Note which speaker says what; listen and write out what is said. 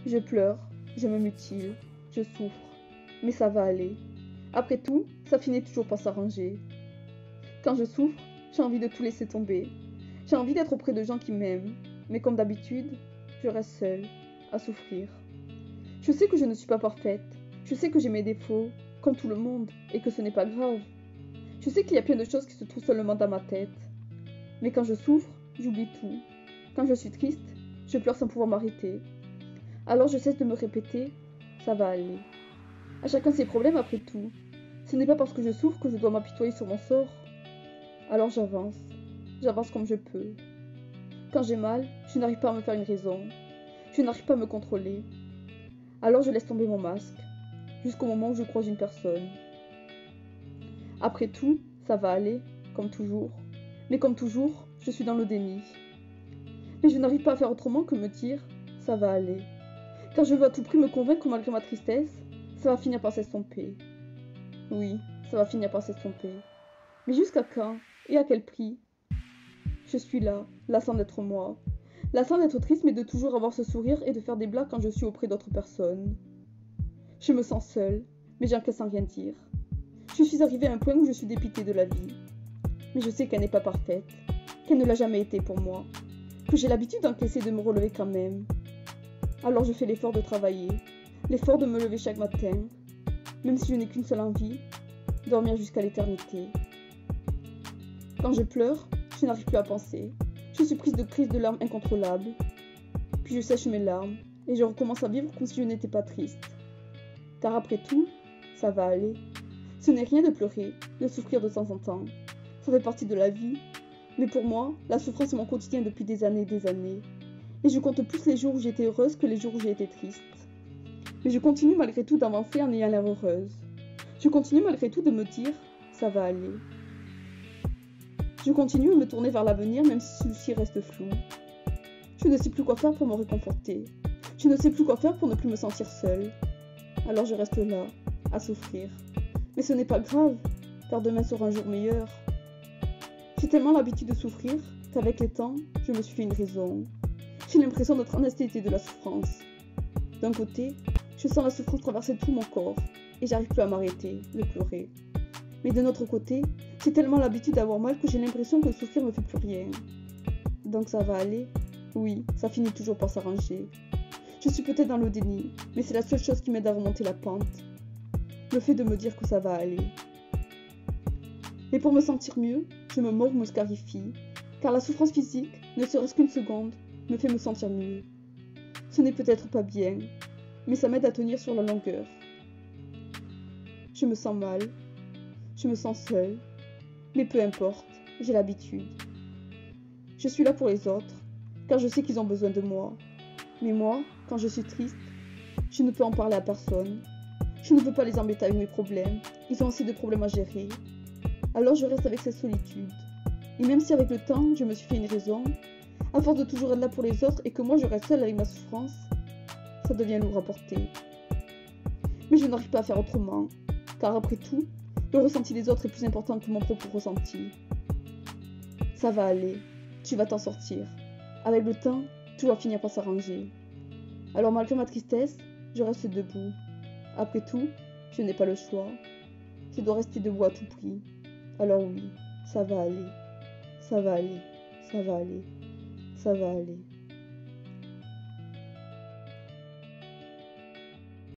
Speaker 1: Je pleure, je me mutile, je souffre, mais ça va aller. Après tout, ça finit toujours par s'arranger. Quand je souffre, j'ai envie de tout laisser tomber. J'ai envie d'être auprès de gens qui m'aiment, mais comme d'habitude, je reste seule, à souffrir. Je sais que je ne suis pas parfaite, je sais que j'ai mes défauts, comme tout le monde, et que ce n'est pas grave. Je sais qu'il y a plein de choses qui se trouvent seulement dans ma tête. Mais quand je souffre, j'oublie tout. Quand je suis triste, je pleure sans pouvoir m'arrêter. Alors je cesse de me répéter, ça va aller. À chacun ses problèmes après tout. Ce n'est pas parce que je souffre que je dois m'apitoyer sur mon sort. Alors j'avance comme je peux. Quand j'ai mal, je n'arrive pas à me faire une raison. Je n'arrive pas à me contrôler. Alors je laisse tomber mon masque, jusqu'au moment où je croise une personne. Après tout, ça va aller, comme toujours. Mais comme toujours, je suis dans le déni. Mais je n'arrive pas à faire autrement que me dire, ça va aller. Car je veux à tout prix me convaincre que malgré ma tristesse, ça va finir par s'estomper. Oui, ça va finir par s'estomper. Mais jusqu'à quand? Et à quel prix? Je suis là, lassant d'être moi. Lassant d'être triste mais de toujours avoir ce sourire et de faire des blagues quand je suis auprès d'autres personnes. Je me sens seule, mais j'encaisse sans rien dire. Je suis arrivée à un point où je suis dépitée de la vie. Mais je sais qu'elle n'est pas parfaite, qu'elle ne l'a jamais été pour moi, que j'ai l'habitude d'encaisser et de me relever quand même. Alors je fais l'effort de travailler, l'effort de me lever chaque matin, même si je n'ai qu'une seule envie, dormir jusqu'à l'éternité. Quand je pleure, je n'arrive plus à penser. Je suis prise de crises de larmes incontrôlables. Puis je sèche mes larmes et je recommence à vivre comme si je n'étais pas triste. Car après tout, ça va aller. Ce n'est rien de pleurer, de souffrir de temps en temps. Ça fait partie de la vie. Mais pour moi, la souffrance est mon quotidien depuis des années et des années. Et je compte plus les jours où j'étais heureuse que les jours où j'ai été triste. Mais je continue malgré tout d'avancer en ayant l'air heureuse. Je continue malgré tout de me dire, ça va aller. Je continue à me tourner vers l'avenir même si celui-ci reste flou. Je ne sais plus quoi faire pour me réconforter. Je ne sais plus quoi faire pour ne plus me sentir seule. Alors je reste là, à souffrir. Mais ce n'est pas grave, car demain sera un jour meilleur. J'ai tellement l'habitude de souffrir qu'avec le temps, je me suis fait une raison. J'ai l'impression d'être anesthésiée de la souffrance. D'un côté, je sens la souffrance traverser tout mon corps et j'arrive plus à m'arrêter de pleurer. Mais de l'autre côté, j'ai tellement l'habitude d'avoir mal que j'ai l'impression que le souffrir ne fait plus rien. Donc ça va aller? Oui, ça finit toujours par s'arranger. Je suis peut-être dans le déni, mais c'est la seule chose qui m'aide à remonter la pente. Le fait de me dire que ça va aller. Et pour me sentir mieux, je me mords ou me scarifie, car la souffrance physique, ne serait-ce qu'une seconde, me fait me sentir mieux. Ce n'est peut-être pas bien, mais ça m'aide à tenir sur la longueur. Je me sens mal, je me sens seule, mais peu importe, j'ai l'habitude. Je suis là pour les autres, car je sais qu'ils ont besoin de moi. Mais moi, quand je suis triste, je ne peux en parler à personne. Je ne veux pas les embêter avec mes problèmes, ils ont assez de problèmes à gérer. Alors je reste avec cette solitude. Et même si avec le temps, je me suis fait une raison, à force de toujours être là pour les autres et que moi je reste seule avec ma souffrance, ça devient lourd à porter. Mais je n'arrive pas à faire autrement, car après tout, le ressenti des autres est plus important que mon propre ressenti. Ça va aller, tu vas t'en sortir. Avec le temps, tout va finir par s'arranger. Alors malgré ma tristesse, je reste debout. Après tout, je n'ai pas le choix. Je dois rester debout à tout prix. Alors oui, ça va aller, ça va aller, ça va aller, ça va aller.